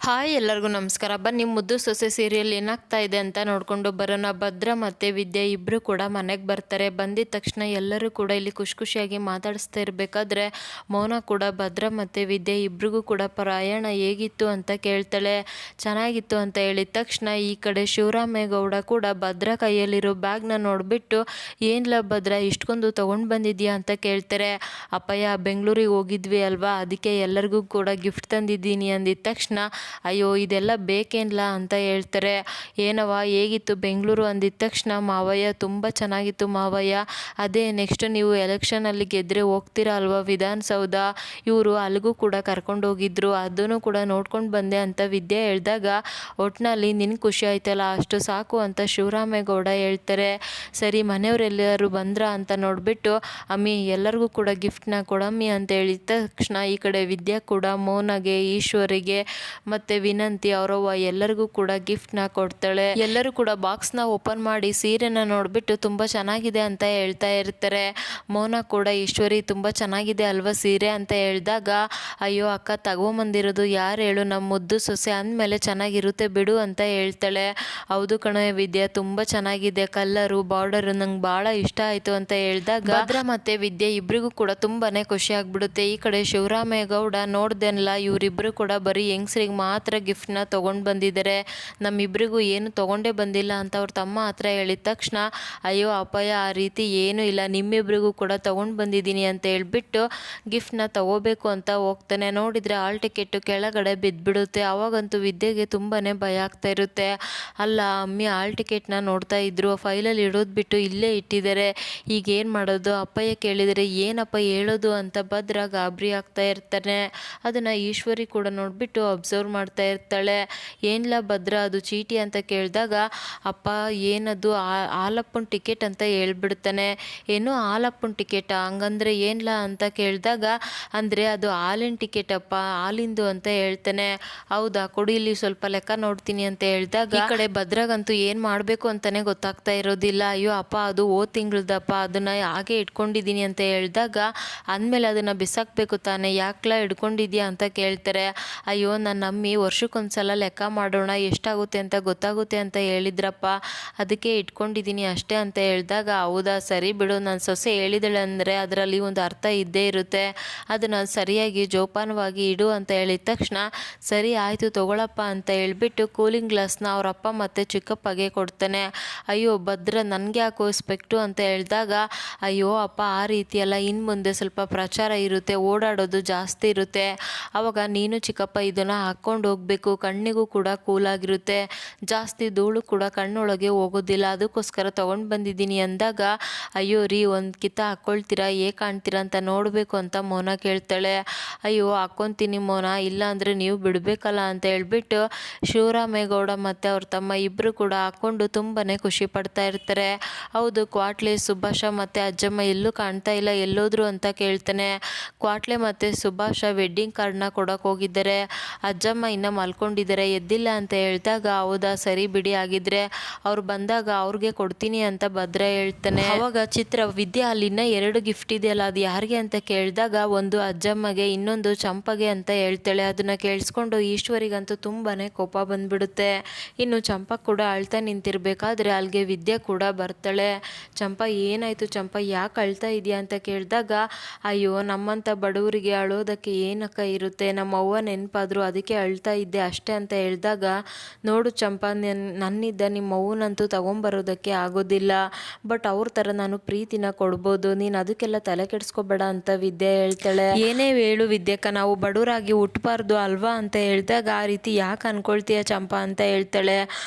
Hi ಎಲ್ಲರಿಗೂ ನಮಸ್ಕಾರ. ಬನ್ನಿ ಮುದ್ದು ಸೊಸೆ ಸೀರಿಯಲ್ ಏನಾಗ್ತಾ ಇದೆ ಅಂತ ನೋಡ್ಕೊಂಡು ಬರೋಣ. ಭದ್ರ ಮತ್ತು ವಿದ್ಯೆ ಇಬ್ಬರು ಕೂಡ ಮನೆಗೆ ಬರ್ತಾರೆ. ಬಂದಿದ ತಕ್ಷಣ ಎಲ್ಲರೂ ಕೂಡ ಇಲ್ಲಿ ಖುಷಿಯಾಗಿ ಮಾತಾಡಿಸ್ತಾ ಇರಬೇಕಾದ್ರೆ ಮೌನ ಕೂಡ ಭದ್ರ ಮತ್ತು ವಿದ್ಯೆ ಇಬ್ರಿಗೂ ಕೂಡ ಪ್ರಯಾಣ ಹೇಗಿತ್ತು ಅಂತ ಕೇಳ್ತಾಳೆ. ಚೆನ್ನಾಗಿತ್ತು ಅಂತ ಹೇಳಿದ ತಕ್ಷಣ ಈ ಕಡೆ ಶಿವರಾಮೇಗೌಡ ಕೂಡ ಭದ್ರ ಕೈಯಲ್ಲಿರೋ ಬ್ಯಾಗ್ನ ನೋಡಿಬಿಟ್ಟು ಏನಿಲ್ಲ ಭದ್ರ ಇಷ್ಟೊಂದು ತೊಗೊಂಡು ಬಂದಿದ್ಯಾ ಅಂತ ಕೇಳ್ತಾರೆ. ಅಪ್ಪಯ್ಯ ಬೆಂಗಳೂರಿಗೆ ಹೋಗಿದ್ವಿ ಅಲ್ವಾ, ಅದಕ್ಕೆ ಎಲ್ಲರಿಗೂ ಕೂಡ ಗಿಫ್ಟ್ ತಂದಿದ್ದೀನಿ ಅಂದಿದ ತಕ್ಷಣ ಅಯ್ಯೋ ಇದೆಲ್ಲ ಬೇಕೇನಿಲ್ಲ ಅಂತ ಹೇಳ್ತಾರೆ. ಏನವ ಹೇಗಿತ್ತು ಬೆಂಗಳೂರು ಅಂದಿದ ತಕ್ಷಣ ಮಾವಯ್ಯ ತುಂಬ ಚೆನ್ನಾಗಿತ್ತು ಮಾವಯ್ಯ, ಅದೇ ನೆಕ್ಸ್ಟ್ ನೀವು ಎಲೆಕ್ಷನಲ್ಲಿ ಗೆದ್ದರೆ ಹೋಗ್ತೀರಾ ಅಲ್ವಾ ವಿಧಾನಸೌಧ, ಇವರು ಅಲ್ಲಿಗೂ ಕೂಡ ಕರ್ಕೊಂಡೋಗಿದ್ರು, ಅದನ್ನು ಕೂಡ ನೋಡ್ಕೊಂಡು ಬಂದೆ ಅಂತ ವಿದ್ಯೆ ಹೇಳಿದಾಗ ಒಟ್ಟಿನಲ್ಲಿ ನಿನ್ಗೆ ಖುಷಿ ಆಯ್ತಲ್ಲ ಅಷ್ಟು ಸಾಕು ಅಂತ ಶಿವರಾಮೇಗೌಡ ಹೇಳ್ತಾರೆ. ಸರಿ ಮನೆಯವರೆಲ್ಲರೂ ಬಂದ್ರ ಅಂತ ನೋಡಿಬಿಟ್ಟು ಅಮ್ಮಿ ಎಲ್ಲರಿಗೂ ಕೂಡ ಗಿಫ್ಟ್ನ ಕೊಡಮ್ಮಿ ಅಂತ ಹೇಳಿದ ತಕ್ಷಣ ಈ ಕಡೆ ವಿದ್ಯಾ ಕೂಡ ಮೌನಗೆ, ಈಶ್ವರಿಗೆ ಮತ್ತು ವಿನಂತಿ ಅವರವ್ವ ಎಲ್ಲರಿಗೂ ಕೂಡ ಗಿಫ್ಟ್ನ ಕೊಡ್ತಾಳೆ. ಎಲ್ಲರೂ ಕೂಡ ಬಾಕ್ಸ್ನ ಓಪನ್ ಮಾಡಿ ಸೀರೆನ ನೋಡಿಬಿಟ್ಟು ತುಂಬ ಚೆನ್ನಾಗಿದೆ ಅಂತ ಹೇಳ್ತಾ ಇರ್ತಾರೆ. ಮೌನ ಕೂಡ ಈಶ್ವರಿ ತುಂಬ ಚೆನ್ನಾಗಿದೆ ಅಲ್ವಾ ಸೀರೆ ಅಂತ ಹೇಳಿದಾಗ ಅಯ್ಯೋ ಅಕ್ಕ ತಗೊಂಬಂದಿರೋದು ಯಾರು ಹೇಳು, ನಮ್ಮ ಮುದ್ದು ಸೊಸೆ ಅಂದಮೇಲೆ ಚೆನ್ನಾಗಿರುತ್ತೆ ಬಿಡು ಅಂತ ಹೇಳ್ತಾಳೆ. ಹೌದು ಕಣೋ ವಿದ್ಯೆ ತುಂಬ ಚೆನ್ನಾಗಿದೆ, ಕಲ್ಲರು ಬಾರ್ಡರು ನಂಗೆ ಭಾಳ ಇಷ್ಟ ಆಯಿತು ಅಂತ ಹೇಳಿದಾಗ ಭದ್ರ ಮತ್ತು ವಿದ್ಯೆ ಇಬ್ಬರಿಗೂ ಕೂಡ ತುಂಬಾ ಖುಷಿ ಆಗ್ಬಿಡುತ್ತೆ. ಈ ಕಡೆ ಶಿವರಾಮೇಗೌಡ ನೋಡ್ದೆನಲ್ಲ ಇವರಿಬ್ಬರು ಕೂಡ ಬರೀ ಹೆಂಗಸ್ರಿಗೆ ಮಾತ್ರ ಗಿಫ್ಟ್ನ ತೊಗೊಂಡು ಬಂದಿದ್ದಾರೆ, ನಮ್ಮಿಬ್ಬರಿಗೂ ಏನು ತೊಗೊಂಡೇ ಬಂದಿಲ್ಲ ಅಂತ ಅವ್ರ ತಮ್ಮ ಹತ್ರ ಹೇಳಿದ ತಕ್ಷಣ ಅಯ್ಯೋ ಅಪ್ಪಯ್ಯ ಆ ರೀತಿ ಏನೂ ಇಲ್ಲ, ನಿಮ್ಮಿಬ್ಬರಿಗೂ ಕೂಡ ತೊಗೊಂಡು ಬಂದಿದ್ದೀನಿ ಅಂತ ಹೇಳ್ಬಿಟ್ಟು ಗಿಫ್ಟ್ನ ತೊಗೋಬೇಕು ಅಂತ ಹೋಗ್ತಾನೆ. ನೋಡಿದರೆ ಹಾಲ್ ಟಿಕೆಟು ಕೆಳಗಡೆ ಬಿದ್ದುಬಿಡುತ್ತೆ. ಅವಾಗಂತೂ ವಿದ್ಯೆಗೆ ತುಂಬಾ ಭಯ ಆಗ್ತಾ ಇರುತ್ತೆ. ಅಲ್ಲ ಅಮ್ಮಿ ಹಾಲ್ ಟಿಕೆಟ್ನ ನೋಡ್ತಾ ಇದ್ರು, ಫೈಲಲ್ಲಿ ಇಡೋದು ಬಿಟ್ಟು ಇಲ್ಲೇ ಇಟ್ಟಿದ್ದಾರೆ, ಈಗೇನು ಮಾಡೋದು, ಅಪ್ಪಯ್ಯ ಕೇಳಿದರೆ ಏನಪ್ಪ ಹೇಳೋದು ಅಂತ ಭದ್ರ ಗಾಬರಿ ಆಗ್ತಾ ಇರ್ತಾನೆ. ಅದನ್ನು ಈಶ್ವರಿ ಕೂಡ ನೋಡಿಬಿಟ್ಟು ಅಬ್ಸರ್ವ್ ಮಾಡ್ತಾ ಇರ್ತಾಳೆ. ಏನಿಲ್ಲ ಭದ್ರ ಅದು ಚೀಟಿ ಅಂತ ಕೇಳಿದಾಗ ಅಪ್ಪ ಏನದು ಹಾಲಪ್ಪನ ಟಿಕೆಟ್ ಅಂತ ಹೇಳ್ಬಿಡ್ತಾನೆ. ಏನು ಹಾಲಪ್ಪನ ಟಿಕೆಟಾ, ಹಂಗಂದ್ರೆ ಏನಿಲ್ಲ ಅಂತ ಕೇಳಿದಾಗ ಅಂದರೆ ಅದು ಹಾಲಿನ ಟಿಕೆಟ್ ಅಪ್ಪ, ಹಾಲಿಂದು ಅಂತ ಹೇಳ್ತಾನೆ. ಹೌದಾ ಕೊಡಿ ಇಲ್ಲಿ ಸ್ವಲ್ಪ ಲೆಕ್ಕ ನೋಡ್ತೀನಿ ಅಂತ ಹೇಳಿದಾಗ ಈ ಕಡೆ ಭದ್ರಾಗಂತೂ ಏನು ಮಾಡಬೇಕು ಅಂತಲೇ ಗೊತ್ತಾಗ್ತಾ ಇರೋದಿಲ್ಲ. ಅಯ್ಯೋ ಅಪ್ಪ ಅದು ತಿಂಗಳದಪ್ಪ, ಅದನ್ನು ಹಾಗೆ ಇಟ್ಕೊಂಡಿದ್ದೀನಿ ಅಂತ ಹೇಳಿದಾಗ ಅಂದಮೇಲೆ ಅದನ್ನು ಬಿಸಾಕಬೇಕು ತಾನೆ, ಯಾಕ್ಲ ಇಟ್ಕೊಂಡಿದ್ಯಾ ಅಂತ ಕೇಳ್ತಾರೆ. ಅಯ್ಯೋ ನನ್ನ ಅಮ್ಮಿ ವರ್ಷಕ್ಕೊಂದ್ಸಲ ಲೆಕ್ಕ ಮಾಡೋಣ ಎಷ್ಟಾಗುತ್ತೆ ಅಂತ ಗೊತ್ತಾಗುತ್ತೆ ಅಂತ ಹೇಳಿದ್ರಪ್ಪ, ಅದಕ್ಕೆ ಇಟ್ಕೊಂಡಿದ್ದೀನಿ ಅಷ್ಟೇ ಅಂತ ಹೇಳಿದಾಗ ಹೌದಾ ಸರಿ ಬಿಡು, ನನ್ನ ಸೊಸೆ ಹೇಳಿದಳೆ ಅಂದರೆ ಅದರಲ್ಲಿ ಒಂದು ಅರ್ಥ ಇದ್ದೇ ಇರುತ್ತೆ, ಅದನ್ನು ಸರಿಯಾಗಿ ಜೋಪಾನವಾಗಿ ಇಡು ಅಂತ ಹೇಳಿದ ತಕ್ಷಣ ಸರಿ ಆಯಿತು ತಗೊಳಪ್ಪ ಅಂತ ಹೇಳ್ಬಿಟ್ಟು ಕೂಲಿಂಗ್ ಗ್ಲಾಸ್ನ ಅವರಪ್ಪ ಮತ್ತು ಚಿಕ್ಕಪ್ಪಗೆ ಕೊಡ್ತಾನೆ. ಅಯ್ಯೋ ಭದ್ರ ನನಗೆ ಯಾಕೋ ಸ್ಪೆಕ್ಟು ಅಂತ ಹೇಳಿದಾಗ ಅಯ್ಯೋ ಅಪ್ಪ ಆ ರೀತಿಯಲ್ಲ, ಇನ್ನು ಮುಂದೆ ಸ್ವಲ್ಪ ಪ್ರಚಾರ ಇರುತ್ತೆ, ಓಡಾಡೋದು ಜಾಸ್ತಿ ಇರುತ್ತೆ, ಆವಾಗ ನೀನು ಚಿಕ್ಕಪ್ಪ ಇದನ್ನು ಹಾಕ್ಕೊಂಡು ಹೋಗಬೇಕು, ಕಣ್ಣಿಗೂ ಕೂಡ ಕೂಲಾಗಿರುತ್ತೆ, ಜಾಸ್ತಿ ಧೂಳು ಕೂಡ ಕಣ್ಣೊಳಗೆ ಹೋಗೋದಿಲ್ಲ, ಅದಕ್ಕೋಸ್ಕರ ತೊಗೊಂಡು ಬಂದಿದ್ದೀನಿ ಅಂದಾಗ ಅಯ್ಯೋ ರೀ ಒಂದು ಕಿತ್ತ ಹಾಕ್ಕೊಳ್ತೀರಾ, ಹೇಗೆ ಕಾಣ್ತೀರಾ ಅಂತ ನೋಡಬೇಕು ಅಂತ ಮೌನ ಕೇಳ್ತಾಳೆ. ಅಯ್ಯೋ ಹಾಕ್ಕೊತೀನಿ ಮೌನ, ಇಲ್ಲ ಅಂದರೆ ನೀವು ಬಿಡಬೇಕಲ್ಲ ಅಂತ ಹೇಳ್ಬಿಟ್ಟು ಶಿವರಾಮೇಗೌಡ ಮತ್ತು ಅವ್ರ ತಮ್ಮ ಇಬ್ಬರು ಕೂಡ ಹಾಕ್ಕೊಂಡು ತುಂಬಾ ಖುಷಿ ಪಡ್ತಾ ಇರ್ತಾರೆ. ಹೌದು ಕ್ವಾಟ್ಲೆ ಸುಭಾಷ ಮತ್ತು ಅಜ್ಜಮ್ಮ ಎಲ್ಲೂ ಕಾಣ್ತಾ ಇಲ್ಲ, ಎಲ್ಲೋದ್ರು ಅಂತ ಕೇಳ್ತಾನೆ. ಕ್ವಾಟ್ಲೆ ಮತ್ತು ಸುಭಾಷ ವೆಡ್ಡಿಂಗ್ ಕಾರ್ಡ್ನ ಕೊಡೋಕೆ ಹೋಗಿದ್ದಾರೆ, ಅಜ್ಜಮ್ಮ ಇನ್ನೂ ಮಲ್ಕೊಂಡಿದ್ದಾರೆ ಎದ್ದಿಲ್ಲ ಅಂತ ಹೇಳಿದಾಗ ಹೌದಾ ಸರಿ ಬಿಡಿ, ಆಗಿದ್ರೆ ಅವ್ರು ಬಂದಾಗ ಅವ್ರಿಗೆ ಕೊಡ್ತೀನಿ ಅಂತ ಭದ್ರ ಹೇಳ್ತಾನೆ. ಅವಾಗ ಚಿತ್ರ ವಿದ್ಯೆ ಅಲ್ಲಿನ 2 ಗಿಫ್ಟ್ ಇದೆಯಲ್ಲ ಅದು ಯಾರಿಗೆ ಅಂತ ಕೇಳಿದಾಗ ಒಂದು ಅಜ್ಜಮ್ಮಗೆ, ಇನ್ನೊಂದು ಚಂಪಗೆ ಅಂತ ಹೇಳ್ತಾಳೆ. ಅದನ್ನು ಕೇಳಿಸ್ಕೊಂಡು ಈಶ್ವರಿಗಂತೂ ತುಂಬಾ ಕೋಪ ಬಂದ್ಬಿಡುತ್ತೆ. ಇನ್ನು ಚಂಪಾ ಕೂಡ ಅಳ್ತಾ ನಿಂತಿರ್ಬೇಕಾದ್ರೆ ಅಲ್ಲಿಗೆ ವಿದ್ಯೆ ಕೂಡ ಬರ್ತಾಳೆ. ಚಂಪಾ ಏನಾಯಿತು ಚಂಪಾ, ಯಾಕೆ ಅಳ್ತಾ ಇದೆಯಾ ಅಂತ ಕೇಳಿದಾಗ ಅಯ್ಯೋ ನಮ್ಮಂಥ ಬಡವರಿಗೆ ಅಳೋದಕ್ಕೆ ಏನಕ್ಕ ಇರುತ್ತೆ, ನಮ್ಮ ಅವ್ವ ನೆನಪಾದ್ರು ಅದಕ್ಕೆ ಅಳ್ತಾ ಇದ್ದೆ ಅಷ್ಟೇ ಅಂತ ಹೇಳಿದಾಗ ನೋಡು ಚಂಪಾ ನನ್ನಿದ್ದ ನಿಮ್ಮ ಅವ್ವನಂತೂ ತಗೊಂಬರೋದಕ್ಕೆ ಆಗೋದಿಲ್ಲ, ಬಟ್ ಅವ್ರ ಥರ ನಾನು ಪ್ರೀತಿನ ಕೊಡ್ಬೋದು, ನೀನು ಅದಕ್ಕೆಲ್ಲ ತಲೆ ಕೆಡಿಸ್ಕೋಬೇಡ ಅಂತ ವಿದ್ಯೆ ಹೇಳ್ತಾಳೆ. ಏನೇ ಹೇಳು ವಿದ್ಯಕ್ಕ, ನಾವು ಬಡವರಾಗಿ ಹುಟ್ಟಬಾರ್ದು ಅಲ್ವಾ ಅಂತ ಹೇಳಿದಾಗ ಆ ರೀತಿ ಯಾಕೆ ಅನ್ಕೊಳ್ತೀಯ ಚಂಪಾ ಅಂತ ಹೇಳ್ತಾಳೆ.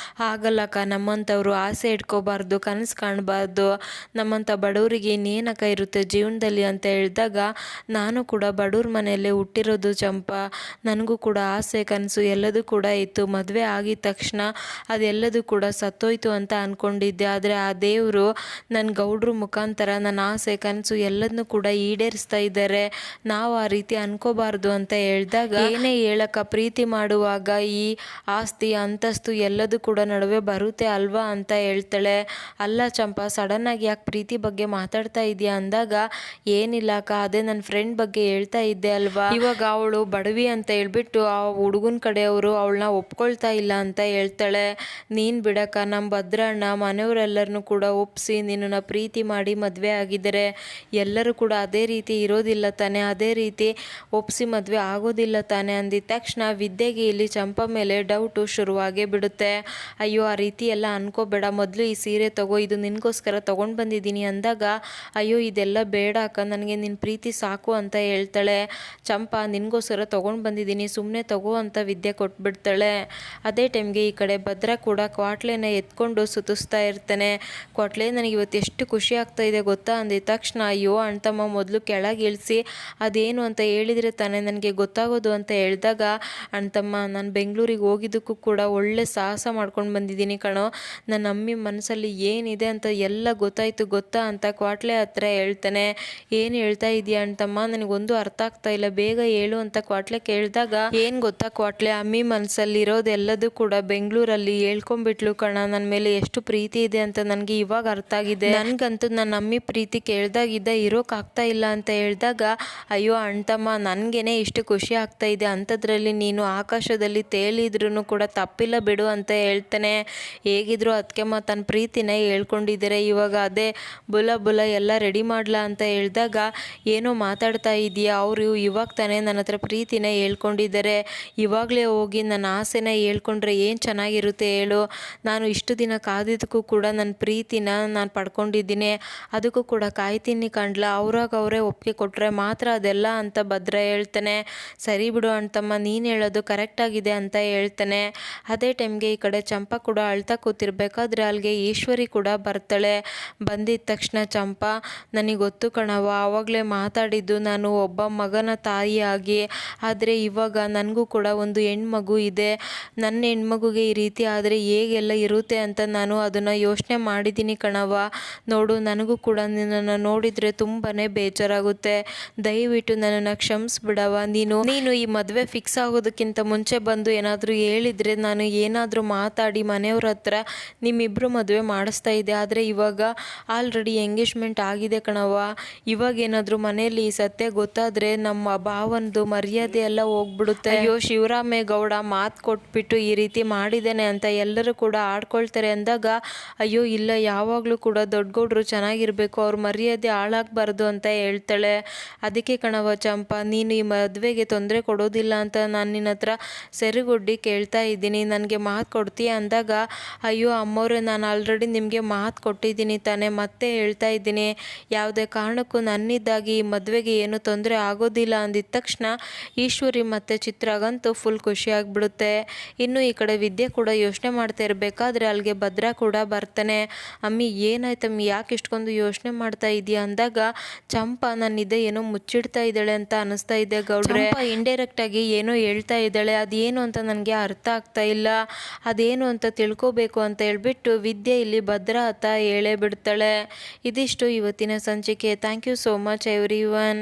ಆಗಲ್ಲಕ್ಕ, ನಮ್ಮಂಥವ್ರು ಆಸೆ ಇಟ್ಕೋಬಾರ್ದು, ಕನಸು ಕಾಣಬಾರ್ದು, ನಮ್ಮಂಥ ಬಡವರಿಗೆ ಇನ್ನೇನಕ್ಕ ಇರುತ್ತೆ ಜೀವನದಲ್ಲಿ ಅಂತ ಹೇಳಿದಾಗ ನಾನು ಕೂಡ ಬಡವ್ರ ಮನೆಯಲ್ಲೇ ಹುಟ್ಟಿರೋದು ಚಂಪಾ, ನನಗೂ ಕೂಡ ಆಸೆ ಕನಸು ಎಲ್ಲದೂ ಕೂಡ ಇತ್ತು, ಮದುವೆ ಆಗಿದ ತಕ್ಷಣ ಅದೆಲ್ಲದೂ ಕೂಡ ಸತ್ತೋಯ್ತು ಅಂತ ಅಂದ್ಕೊಂಡಿದ್ದೆ, ಆದರೆ ಆ ದೇವರು ನನ್ನ ಗೌಡ್ರ ಮುಖಾಂತರ ನನ್ನ ಆಸೆ ಕನಸು ಎಲ್ಲದನ್ನೂ ಕೂಡ ಈಡೇರಿಸ್ತಾ ಇದ್ದಾರೆ, ನಾವು ಆ ರೀತಿ ಅನ್ಕೋಬಾರ್ದು ಅಂತ ಹೇಳಿದಾಗ ಏನೇ ಹೇಳಕ್ಕ, ಪ್ರೀತಿ ಮಾಡುವಾಗ ಈ ಆಸ್ತಿ ಅಂತಸ್ತು ಎಲ್ಲದೂ ಕೂಡ ನಡುವೆ ಬರುತ್ತೆ ಅಲ್ವಾ ಅಂತ ಹೇಳ್ತಾಳೆ. ಅಲ್ಲ ಚಂಪಾ ಸಡನ್ನಾಗಿ ಯಾಕೆ ಪ್ರೀತಿ ಬಗ್ಗೆ ಮಾತಾಡ್ತಾ ಇದೆಯಾ ಅಂದಾಗ ಏನಿಲ್ಲ ಅಕ್ಕ, ಅದೇ ನನ್ನ ಫ್ರೆಂಡ್ ಬಗ್ಗೆ ಹೇಳ್ತಾ ಇದ್ದೆ ಅಲ್ವಾ, ಇವಾಗ ಅವಳು ಬಡವಿ ಅಂತ ಹೇಳ್ಬಿಟ್ಟು ಆ ಹುಡುಗನ ಅಪ್ಪನ ಕಡೆಯವರು ಅವಳನ್ನ ಒಪ್ಕೊಳ್ತಾ ಇಲ್ಲ ಅಂತ ಹೇಳ್ತಾಳೆ. ನೀನು ಬಿಡಕ್ಕ, ನಮ್ಮ ಭದ್ರಣ್ಣ ಮನೆಯವರೆಲ್ಲರನ್ನೂ ಕೂಡ ಒಪ್ಪಿಸಿ ನಿನ್ನನ್ನು ಪ್ರೀತಿ ಮಾಡಿ ಮದುವೆ ಆಗಿದ್ದಾರೆ. ಎಲ್ಲರೂ ಕೂಡ ಅದೇ ರೀತಿ ಇರೋದಿಲ್ಲ ತಾನೆ, ಅದೇ ರೀತಿ ಒಪ್ಪಿಸಿ ಮದುವೆ ಆಗೋದಿಲ್ಲ ತಾನೆ ಅಂದಿದ ತಕ್ಷಣ ವಿದ್ಯೆಗೆ ಇಲ್ಲಿ ಚಂಪಾ ಮೇಲೆ ಡೌಟು ಶುರುವಾಗೇ ಬಿಡುತ್ತೆ. ಅಯ್ಯೋ ಆ ರೀತಿ ಎಲ್ಲ ಅನ್ಕೋಬೇಡ, ಮೊದಲು ಈ ಸೀರೆ ತಗೋ, ಇದು ನಿನಗೋಸ್ಕರ ತೊಗೊಂಡು ಬಂದಿದ್ದೀನಿ ಅಂದಾಗ ಅಯ್ಯೋ ಇದೆಲ್ಲ ಬೇಡ ಅಕ್ಕ, ನನಗೆ ನಿನ್ನ ಪ್ರೀತಿ ಸಾಕು ಅಂತ ಹೇಳ್ತಾಳೆ. ಚಂಪಾ ನಿನಗೋಸ್ಕರ ತೊಗೊಂಡು ಬಂದಿದ್ದೀನಿ, ಸುಮ್ಮನೆ ತಗೋ ಅಂತ ವಿದ್ಯೆ ಕೊಟ್ಬಿಡ್ತಾಳೆ. ಅದೇ ಟೈಮ್ಗೆ ಈ ಕಡೆ ಭದ್ರ ಕೂಡ ಕ್ವಾಟ್ಲೆನ ಎತ್ಕೊಂಡು ಸುತ್ತಿಸ್ತಾ ಇರ್ತಾನೆ. ಕ್ವಾಟ್ಲೆ ನನಗೆ ಇವತ್ತು ಎಷ್ಟು ಖುಷಿ ಆಗ್ತಾ ಇದೆ ಗೊತ್ತಾ ಅಂದಿದ ತಕ್ಷಣ ಅಯ್ಯೋ ಅಣ್ತಮ್ಮ ಮೊದಲು ಕೆಳಗೆ ಇಳಿಸಿ ಅದೇನು ಅಂತ ಹೇಳಿದರೆ ತಾನೇ ನನಗೆ ಗೊತ್ತಾಗೋದು ಅಂತ ಹೇಳಿದಾಗ ಅಣ್ತಮ್ಮ ನಾನು ಬೆಂಗಳೂರಿಗೆ ಹೋಗಿದ್ದಕ್ಕೂ ಕೂಡ ಒಳ್ಳೆ ಸಾಹಸ ಮಾಡ್ಕೊಂಡು ಬಂದಿದ್ದೀನಿ ಕಣೋ, ನನ್ನ ಅಮ್ಮಿ ಮನಸ್ಸಲ್ಲಿ ಏನಿದೆ ಅಂತ ಎಲ್ಲ ಗೊತ್ತಾಯಿತು ಗೊತ್ತಾ ಅಂತ ಕ್ವಾಟ್ಲೆ ಹತ್ರ ಹೇಳ್ತಾನೆ. ಏನು ಹೇಳ್ತಾ ಇದೀಯ ಅಣ್ತಮ್ಮ, ನನಗೊಂದು ಅರ್ಥ ಆಗ್ತಾ ಇಲ್ಲ, ಬೇಗ ಹೇಳು ಅಂತ ಕ್ವಾಟ್ಲೆ ಕೇಳಿದಾಗ ಏನು ಗೊತ್ತಾ ಕ್ವಾಟ್ಲೆ, ಅಮ್ಮಿ ಮನಸ್ಸಲ್ಲಿರೋದೆಲ್ಲದೂ ಕೂಡ ಬೆಂಗಳೂರಲ್ಲಿ ಹೇಳ್ಕೊಂಬಿಟ್ಲು ಕಣ, ನನ್ನ ಮೇಲೆ ಎಷ್ಟು ಪ್ರೀತಿ ಇದೆ ಅಂತ ನನಗೆ ಇವಾಗ ಅರ್ಥ ಆಗಿದೆ. ನನಗಂತೂ ನನ್ನ ಅಮ್ಮಿ ಪ್ರೀತಿ ಕೇಳ್ದಾಗಿದ್ದ ಇರೋಕ್ಕಾಗ್ತಾ ಇಲ್ಲ ಅಂತ ಹೇಳಿದಾಗ ಅಯ್ಯೋ ಅಣ್ತಮ್ಮ ನನಗೇನೆ ಇಷ್ಟು ಖುಷಿ ಆಗ್ತಾ ಇದೆ, ಅಂಥದ್ರಲ್ಲಿ ನೀನು ಆಕಾಶದಲ್ಲಿ ತೇಲಿದ್ರೂ ಕೂಡ ತಪ್ಪಿಲ್ಲ ಬಿಡು ಅಂತ ಹೇಳ್ತಾನೆ. ಹೇಗಿದ್ರು ಅದಕ್ಕೆಮ್ಮ ತನ್ನ ಪ್ರೀತಿನ ಹೇಳ್ಕೊಂಡಿದ್ದಾರೆ, ಇವಾಗ ಅದೇ ಬುಲ ಎಲ್ಲ ರೆಡಿ ಮಾಡ್ಲಾ ಅಂತ ಹೇಳಿದಾಗ ಏನೋ ಮಾತಾಡ್ತಾ ಇದೆಯಾ, ಅವರು ಇವಾಗ ತಾನೇ ನನ್ನ ಹತ್ರ ಪ್ರೀತಿನ ಹೇಳ್ಕೊಂಡಿದ್ದಾರೆ, ಇವಾಗಲೇ ಹೋಗಿ ನನ್ನ ಆಸೆನ ಹೇಳ್ಕೊಂಡ್ರೆ ಏನು ಚೆನ್ನಾಗಿರುತ್ತೆ ಹೇಳು, ನಾನು ಇಷ್ಟು ದಿನ ಕಾದಿದ್ದಕ್ಕೂ ಕೂಡ ನನ್ನ ಪ್ರೀತಿನ ನಾನು ಪಡ್ಕೊಂಡಿದ್ದೀನಿ, ಅದಕ್ಕೂ ಕೂಡ ಕಾಯ್ತೀನಿ ಕಂಡ್ಲ, ಅವರೇ ಒಪ್ಪಿಗೆ ಕೊಟ್ಟರೆ ಮಾತ್ರ ಅದೆಲ್ಲ ಅಂತ ಭದ್ರ ಹೇಳ್ತಾನೆ. ಸರಿ ಬಿಡು ಅಣ್ತಮ್ಮ, ನೀನು ಹೇಳೋದು ಕರೆಕ್ಟಾಗಿದೆ ಅಂತ ಹೇಳ್ತಾನೆ. ಅದೇ ಟೈಮ್ಗೆ ಈ ಕಡೆ ಚಂಪಾ ಕೂಡ ಅಳ್ತಾ ಕೂತಿರ್ಬೇಕಾದ್ರೆ ಅಲ್ಲಿಗೆ ಈಶ್ವರಿ ಕೂಡ ಬರ್ತಾಳೆ. ಬಂದಿದ್ದ ತಕ್ಷಣ ಚಂಪಾ ನನಗೆ ಗೊತ್ತು ಕಣವ, ಆವಾಗಲೇ ಮಾತಾಡಿದ್ದು ನಾನು ಒಬ್ಬ ಮಗನ ತಾಯಿಯಾಗಿ, ಆದರೆ ಇವಾಗ ನನಗೂ ಕೂಡ ಒಂದು ಹೆಣ್ಮಗು ಇದೆ, ನನ್ನ ಹೆಣ್ಮಗುಗೆ ಈ ರೀತಿ ಆದರೆ ಹೇಗೆಲ್ಲ ಇರುತ್ತೆ ಅಂತ ನಾನು ಅದನ್ನು ಯೋಚನೆ ಮಾಡಿದ್ದೀನಿ ಕಣವ. ನೋಡು ನನಗೂ ಕೂಡ ನಿನ್ನನ್ನು ನೋಡಿದರೆ ತುಂಬಾ ಬೇಜಾರಾಗುತ್ತೆ, ದಯವಿಟ್ಟು ನನ್ನನ್ನು ಕ್ಷಮಿಸ್ಬಿಡವ. ನೀನು ಈ ಮದುವೆ ಫಿಕ್ಸ್ ಆಗೋದಕ್ಕಿಂತ ಮುಂಚೆ ಬಂದು ಏನಾದರೂ ಹೇಳಿದರೆ ನಾನು ಏನಾದರೂ ಮಾತಾಡಿ ಮನೆಯವ್ರ ಹತ್ರ ನಿಮ್ಮಿಬ್ಬರು ಮದುವೆ ಮಾಡಿಸ್ತಾ ಇದ್ದೆ, ಆದರೆ ಇವಾಗ ಆಲ್ರೆಡಿ ಎಂಗೇಜ್ಮೆಂಟ್ ಆಗಿದೆ ಕಣವ. ಇವಾಗ ಏನಾದರೂ ಮನೆಯಲ್ಲಿ ಈ ಸತ್ಯ ಗೊತ್ತಾದರೆ ನಮ್ಮ ಭಾವನದು ಮರ್ಯಾದೆ ಎಲ್ಲ ಹೋಗ್ಬಿಡುತ್ತೆ. ಅಯ್ಯೋ ಶಿವರಾಮೇಗೌಡ ಮಾತು ಕೊಟ್ಬಿಟ್ಟು ಈ ರೀತಿ ಮಾಡಿದ್ದೇನೆ ಅಂತ ಎಲ್ಲರೂ ಕೂಡ ಆಡ್ಕೊಳ್ತಾರೆ ಅಂದಾಗ ಅಯ್ಯೋ ಇಲ್ಲ, ಯಾವಾಗಲೂ ಕೂಡ ದೊಡ್ಡಗೌಡರು ಚೆನ್ನಾಗಿರಬೇಕು, ಅವ್ರ ಮರ್ಯಾದೆ ಹಾಳಾಗಬಾರ್ದು ಅಂತ ಹೇಳ್ತಾಳೆ. ಅದಕ್ಕೆ ಕಣವ ಚಂಪಾ, ನೀನು ಈ ಮದುವೆಗೆ ತೊಂದರೆ ಕೊಡೋದಿಲ್ಲ ಅಂತ ನಾನು ನಿನ್ನ ಹತ್ರ ಸೆರಗೊಡ್ಡಿ ಕೇಳ್ತಾ ಇದ್ದೀನಿ, ನನಗೆ ಮಾತು ಕೊಡ್ತೀಯ ಅಂದಾಗ ಅಯ್ಯೋ ಅಮ್ಮವ್ರೆ, ನಾನು ಆಲ್ರೆಡಿ ನಿಮಗೆ ಮಾತು ಕೊಟ್ಟಿದ್ದೀನಿ ತಾನೇ, ಮತ್ತೆ ಹೇಳ್ತಾ ಇದ್ದೀನಿ, ಯಾವುದೇ ಕಾರಣಕ್ಕೂ ನನ್ನಿದ್ದಾಗಿ ಈ ಮದುವೆಗೆ ಏನು ತೊಂದರೆ ಆಗೋದಿಲ್ಲ ಅಂದಿದ ತಕ್ಷಣ ಈಶ್ವರಿ ಮತ್ತು ಚಿತ್ರಗಂತೂ ಫುಲ್ ಖುಷಿಯಾಗಿಬಿಡುತ್ತೆ. ಇನ್ನು ಈ ಕಡೆ ವಿದ್ಯೆ ಕೂಡ ಯೋಚನೆ ಮಾಡ್ತಾ ಇರಬೇಕಾದ್ರೆ ಅಲ್ಲಿಗೆ ಭದ್ರ ಕೂಡ ಬರ್ತಾನೆ. ಅಮ್ಮಿ ಏನಾಯ್ತಮ್ಮಿ, ಯಾಕೆ ಇಷ್ಟೊಂದು ಯೋಚನೆ ಮಾಡ್ತಾ ಇದೆಯಾ ಅಂದಾಗ ಚಂಪಾ ನನ್ನಿದೆ ಏನೋ ಮುಚ್ಚಿಡ್ತಾ ಇದ್ದಾಳೆ ಅಂತ ಅನಿಸ್ತಾ ಇದೆ ಗೌಡ್ರೆ, ಇಂಡೈರೆಕ್ಟ್ ಆಗಿ ಏನೋ ಹೇಳ್ತಾ ಇದ್ದಾಳೆ, ಅದೇನು ಅಂತ ನನಗೆ ಅರ್ಥ ಆಗ್ತಾ ಇಲ್ಲ, ಅದೇನು ಅಂತ ತಿಳ್ಕೋಬೇಕು ಅಂತ ಹೇಳ್ಬಿಟ್ಟು ವಿದ್ಯೆ ಇಲ್ಲಿ ಭದ್ರ ಅಂತ ಹೇಳೇ ಬಿಡ್ತಾಳೆ. ಇದಿಷ್ಟು ಇವತ್ತಿನ ಸಂಚಿಕೆ. Thank you so much every one.